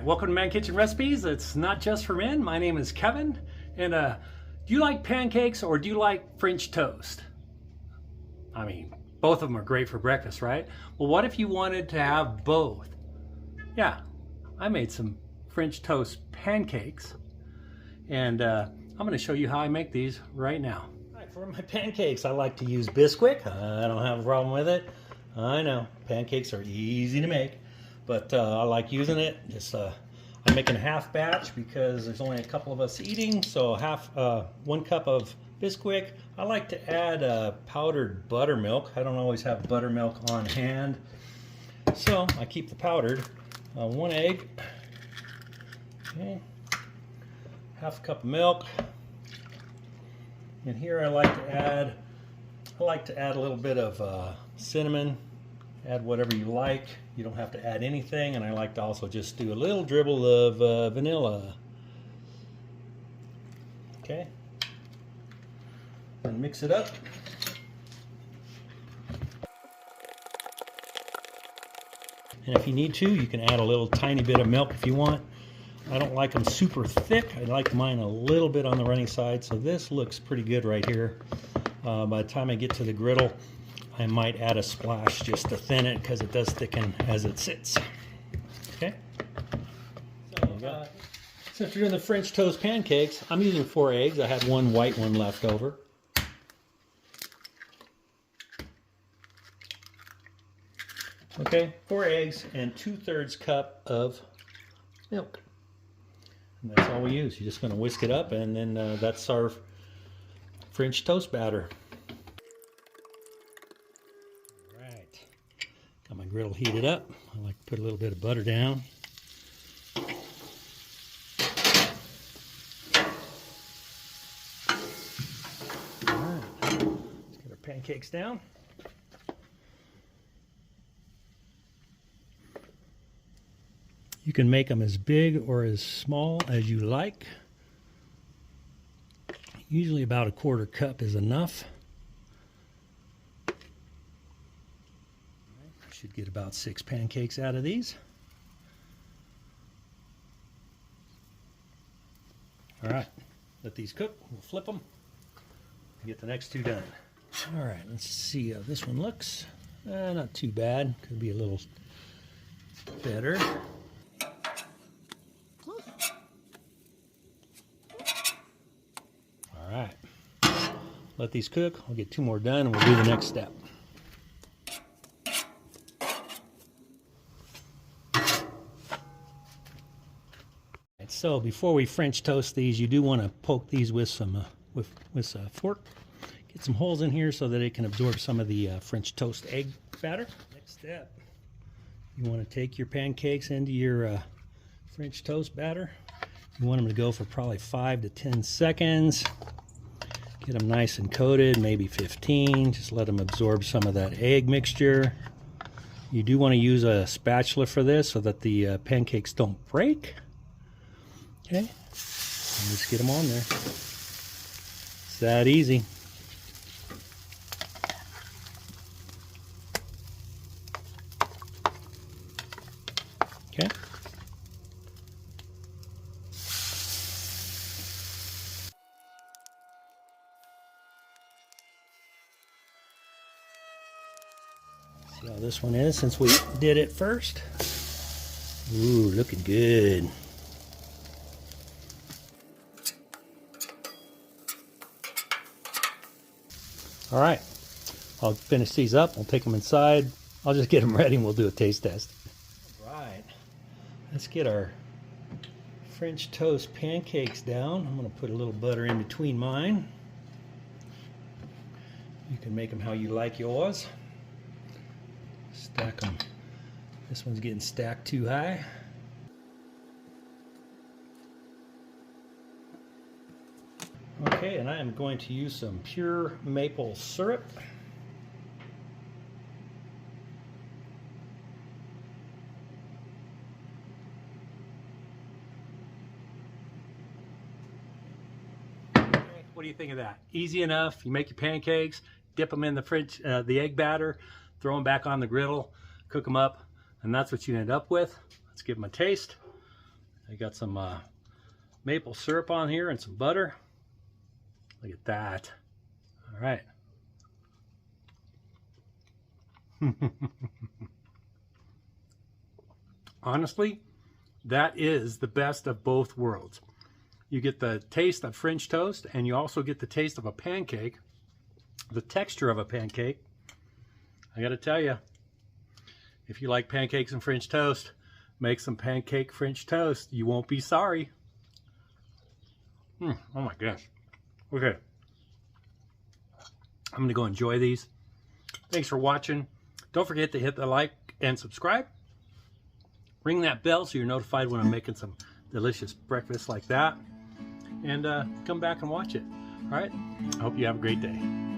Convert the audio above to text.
Welcome to Man Kitchen Recipes. It's not just for men. My name is Kevin. And do you like pancakes or do you like French toast? I mean, both of them are great for breakfast, right? Well, what if you wanted to have both? Yeah, I made some French toast pancakes. And I'm going to show you how I make these right now. All right, for my pancakes, I like to use Bisquick. I don't have a problem with it. I know, pancakes are easy to make. But I like using it. Just I'm making a half batch because there's only a couple of us eating. So 1 cup of Bisquick. I like to add powdered buttermilk. I don't always have buttermilk on hand, so I keep the powdered. 1 egg. Okay. Half a cup of milk. And here I like to add a little bit of cinnamon. Add whatever you like. You don't have to add anything, and I like to also just do a little dribble of vanilla. Okay, and mix it up. And if you need to, you can add a little tiny bit of milk if you want. I don't like them super thick. I like mine a little bit on the runny side, so this looks pretty good right here. By the time I get to the griddle, I might add a splash just to thin it because it does thicken as it sits. Okay. So since we're doing the French toast pancakes, I'm using 4 eggs. I had 1 white one left over. Okay, 4 eggs and 2/3 cup of milk. And that's all we use. You're just going to whisk it up, and then that's our French toast batter. Got my griddle heated up. I like to put a little bit of butter down. All right, let's get our pancakes down. You can make them as big or as small as you like. Usually about a 1/4 cup is enough. Should get about 6 pancakes out of these. All right, let these cook. We'll flip them and get the next 2 done. All right, let's see how this one looks. Not too bad. Could be a little better. All right, let these cook. We'll get 2 more done and we'll do the next step. So before we French toast these, you do want to poke these with some with a fork. Get some holes in here so that it can absorb some of the French toast egg batter. Next step, you want to take your pancakes into your French toast batter. You want them to go for probably 5 to 10 seconds. Get them nice and coated, maybe 15. Just let them absorb some of that egg mixture. You do want to use a spatula for this so that the pancakes don't break. Okay, let's get them on there. It's that easy. Okay. See how this one is since we did it first. Ooh, looking good. All right, I'll finish these up. We'll take them inside. I'll just get them ready and we'll do a taste test. All right, let's get our French toast pancakes down. I'm going to put a little butter in between mine. You can make them how you like yours. Stack them. This one's getting stacked too high. Okay, and I am going to use some pure maple syrup. What do you think of that? Easy enough. You make your pancakes, dip them in the egg batter, throw them back on the griddle, cook them up, and that's what you end up with. Let's give them a taste. I got some maple syrup on here and some butter. Look at that. All right. Honestly, that is the best of both worlds. You get the taste of French toast, and you also get the taste of a pancake, the texture of a pancake. I got to tell you, if you like pancakes and French toast, make some pancake French toast. You won't be sorry. Oh my gosh. Okay. I'm going to go enjoy these. Thanks for watching. Don't forget to hit the like and subscribe. Ring that bell so you're notified when I'm making some delicious breakfast like that. And come back and watch it. All right? I hope you have a great day.